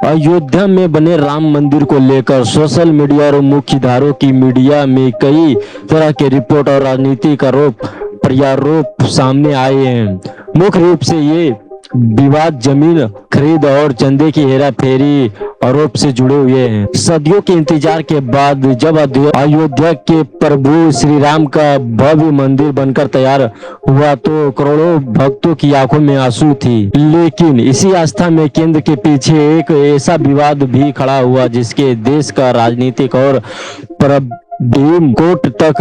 अयोध्या में बने राम मंदिर को लेकर सोशल मीडिया और मुख्यधाराओं की मीडिया में कई तरह के रिपोर्ट और राजनीतिक आरोप प्रत्यारोप सामने आए हैं। मुख्य रूप से ये विवाद जमीन खरीद और चंदे की हेरा फेरी आरोप से जुड़े हुए हैं। सदियों के इंतजार के बाद जब अयोध्या के प्रभु श्री राम का भव्य मंदिर बनकर तैयार हुआ तो करोड़ों भक्तों की आंखों में आंसू थी। लेकिन इसी आस्था में केंद्र के पीछे एक ऐसा विवाद भी खड़ा हुआ जिसके देश का राजनीतिक और सुप्रीम कोर्ट तक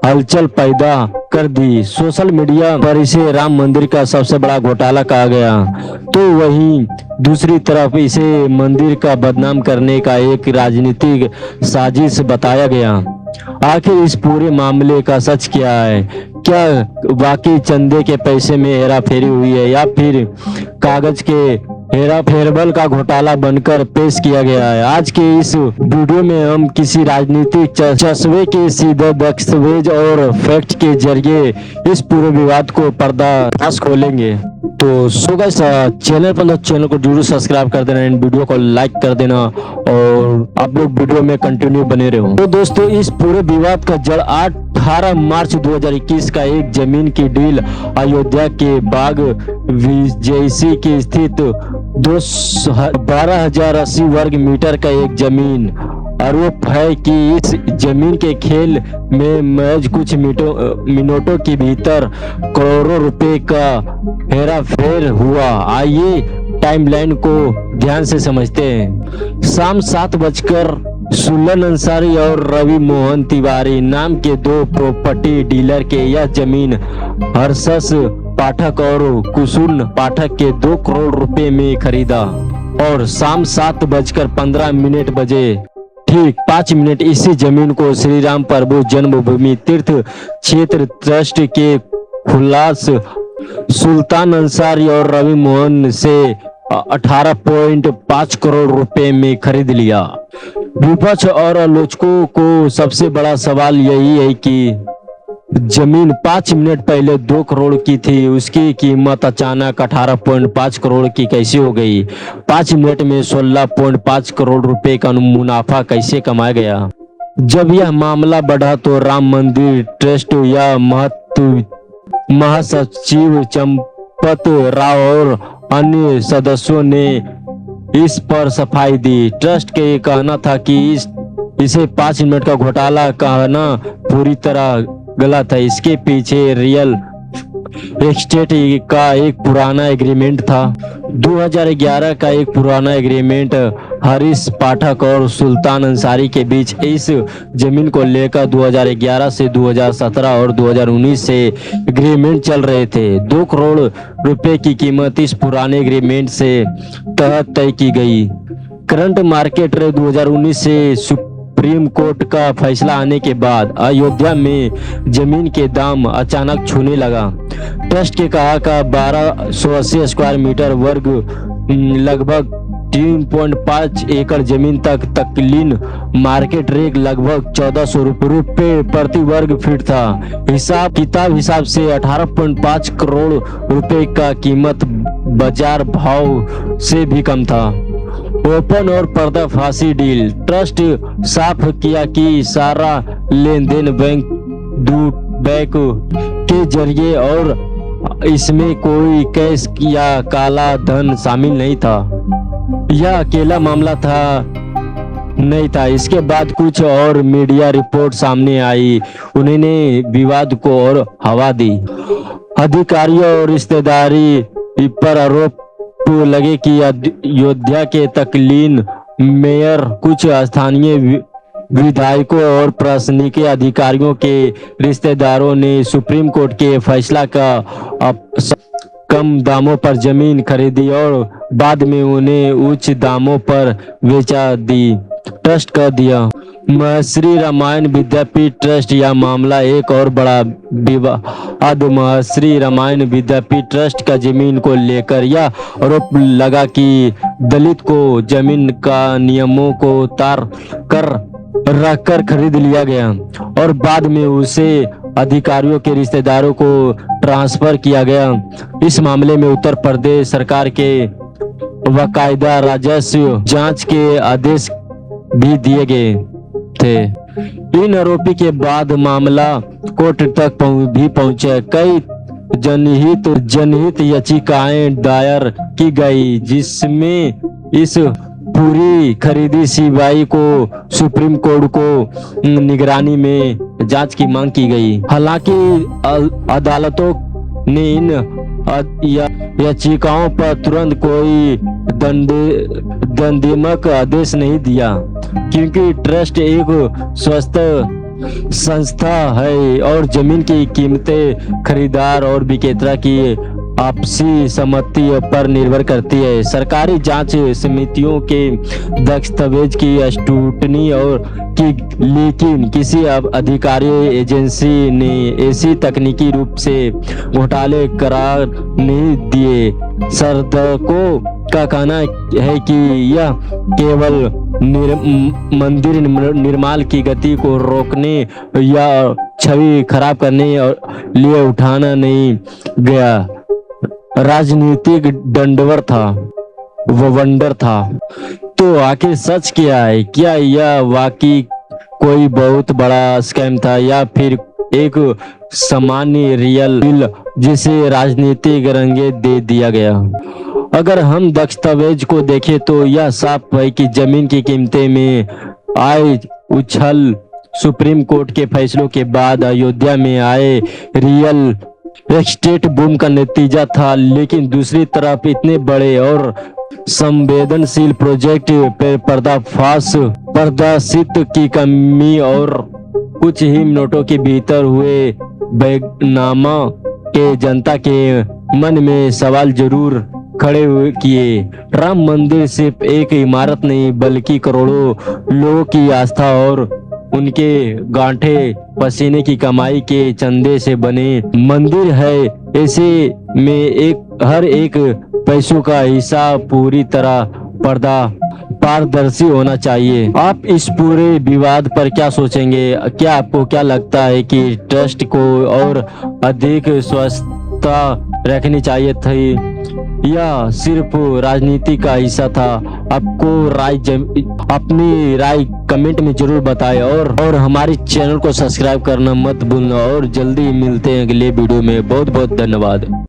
हलचल पैदा कर दी। सोशल मीडिया पर इसे राम मंदिर का सबसे बड़ा घोटाला कहा गया, तो वहीं दूसरी तरफ इसे मंदिर का बदनाम करने का एक राजनीतिक साजिश बताया गया। आखिर इस पूरे मामले का सच क्या है? क्या वाकई चंदे के पैसे में हेरा फेरी हुई है या फिर कागज के हेरा फेरबल का घोटाला बनकर पेश किया गया है? आज के इस वीडियो में हम किसी राजनीतिक चस्पे के सीधे दस्तावेज और फैक्ट के जरिए इस पूरे विवाद को पर्दाफाश खोलेंगे। तो सो गाइस, चैनल पर चैनल को जरूर सब्सक्राइब कर देना, इन वीडियो को लाइक कर देना और आप लोग वीडियो में कंटिन्यू बने रहो। तो दोस्तों, इस पूरे विवाद का जड़ 18 मार्च 2021 का एक जमीन की डील अयोध्या के बाग विजयसी के स्थित 12,080 वर्ग मीटर का एक जमीन। आरोप है कि इस जमीन के खेल में महज कुछ मिनटों के भीतर करोड़ों रुपए का हेराफेर हुआ। आइए टाइमलाइन को ध्यान से समझते हैं। शाम 7:16 अंसारी और रवि मोहन तिवारी नाम के दो प्रॉपर्टी डीलर के यह जमीन हर्षस पाठक और कुसुम पाठक के 2 करोड़ रुपए में खरीदा और शाम 7:15 बजे ठीक 5 मिनट इसी जमीन को श्री राम प्रभु जन्मभूमि तीर्थ क्षेत्र ट्रस्ट के खुलास सुल्तान अंसारी और रवि मोहन से 18.5 करोड़ रुपए में खरीद लिया। विपक्ष और आलोचकों को सबसे बड़ा सवाल यही है कि जमीन 5 मिनट पहले 2 करोड़ की थी, उसकी कीमत अचानक 18.5 करोड़ की कैसे हो गई? 5 मिनट में 16.5 करोड़ रुपए का मुनाफा कैसे कमाया गया? जब यह मामला बढ़ा तो राम मंदिर ट्रस्ट या महासचिव चंपत राव और अन्य सदस्यों ने इस पर सफाई दी। ट्रस्ट का ये कहना था कि इसे 5 मिनट का घोटाला कहना पूरी तरह गलत है। इसके पीछे रियल एस्टेट का एक पुराना एग्रीमेंट था। 2011 का एक पुराना एग्रीमेंट हरीश पाठक और सुल्तान अंसारी के बीच इस जमीन को लेकर 2011 से 2017 और 2019 से एग्रीमेंट चल रहे थे। 2 करोड़ रुपए की कीमत इस पुराने एग्रीमेंट से तहत तय की गई। करंट मार्केट रेट 2019 से सुप्रीम कोर्ट का फैसला आने के बाद अयोध्या में जमीन के दाम अचानक छूने लगा। ट्रस्ट के कहा का 1280 स्क्वायर मीटर वर्ग लगभग 3.5 एकड़ जमीन तक तकलीन मार्केट रेट लगभग 1400 रुपए प्रति वर्ग फीट था। हिसाब से 18.5 करोड़ रुपए का कीमत बाजार भाव से भी कम था। ओपन और पर्दाफाशी डील। ट्रस्ट साफ किया कि सारा लेन देन बैंक के जरिए और इसमें कोई कैश या काला धन शामिल नहीं था। यह अकेला मामला नहीं था। इसके बाद कुछ और मीडिया रिपोर्ट सामने आई, उन्होंने विवाद को और हवा दी। अधिकारियों और रिश्तेदारी पर आरोप लगे कि अयोध्या के तकलीन मेयर, कुछ स्थानीय विधायकों और प्रशासनिक अधिकारियों के रिश्तेदारों ने सुप्रीम कोर्ट के फैसला का कम दामों पर जमीन खरीदी और बाद में उन्हें उच्च दामों पर बेचा दी। ट्रस्ट कर दिया। महर्षि रामायण विद्यापीठ ट्रस्ट। यह मामला एक और बड़ा विवाद। महर्षि रामायण विद्यापीठ ट्रस्ट का जमीन को लेकर यह आरोप लगा कि दलित को जमीन का नियमों को तार कर रखकर खरीद लिया गया और बाद में उसे अधिकारियों के रिश्तेदारों को ट्रांसफर किया गया। इस मामले में उत्तर प्रदेश सरकार के बाकायदा राजस्व जांच के आदेश भी दिए गए थे। इन आरोपी के बाद मामला कोर्ट तक भी पहुंचा। कई जनहित याचिकाएं दायर की गई, जिसमें इस पूरी खरीदी सीबीआई को सुप्रीम कोर्ट को निगरानी में जांच की मांग की गई। हालांकि अदालतों ने इन याचिकाओं पर तुरंत कोई दंडात्मक आदेश नहीं दिया, क्योंकि ट्रस्ट एक स्वस्थ संस्था है और जमीन की कीमतें खरीदार और विक्रेता की आपसी सहमति पर निर्भर करती है। सरकारी जांच समितियों के दस्तावेज की स्क्रूटनी और की, लेकिन किसी अधिकारी एजेंसी ने ऐसी तकनीकी रूप से घोटाले करार नहीं दिए। सर्जकों का कहना है कि यह केवल मंदिर निर्माण की गति को रोकने या छवि खराब करने लिए उठाना नहीं गया, राजनीतिक वंडर था। तो आखिर सच क्या है? क्या यह वाकई कोई बहुत बड़ा स्कैम था या फिर एक सामान्य रियल बिल जिसे राजनीतिक रंगे दे दिया गया? अगर हम दस्तावेज को देखें तो यह साफ है कि जमीन की कीमतें में आए उछाल सुप्रीम कोर्ट के फैसलों के बाद अयोध्या में आए रियल एस्टेट बूम का नतीजा था। लेकिन दूसरी तरफ इतने बड़े और संवेदनशील प्रोजेक्ट पर पर्दासित की कमी और कुछ ही मिनटों के भीतर हुए बैगनामा के जनता के मन में सवाल जरूर खड़े किए। राम मंदिर सिर्फ एक इमारत नहीं बल्कि करोड़ों लोगों की आस्था और उनके गांठे पसीने की कमाई के चंदे से बने मंदिर है। ऐसे में हर एक पैसों का हिसाब पूरी तरह पारदर्शी होना चाहिए। आप इस पूरे विवाद पर क्या सोचेंगे? क्या आपको क्या लगता है कि ट्रस्ट को और अधिक स्वच्छता रखनी चाहिए थी या सिर्फ राजनीति का हिस्सा था? आपको अपनी राय कमेंट में जरूर बताएं और हमारे चैनल को सब्सक्राइब करना मत भूलना और जल्दी मिलते हैं अगले वीडियो में। बहुत बहुत धन्यवाद।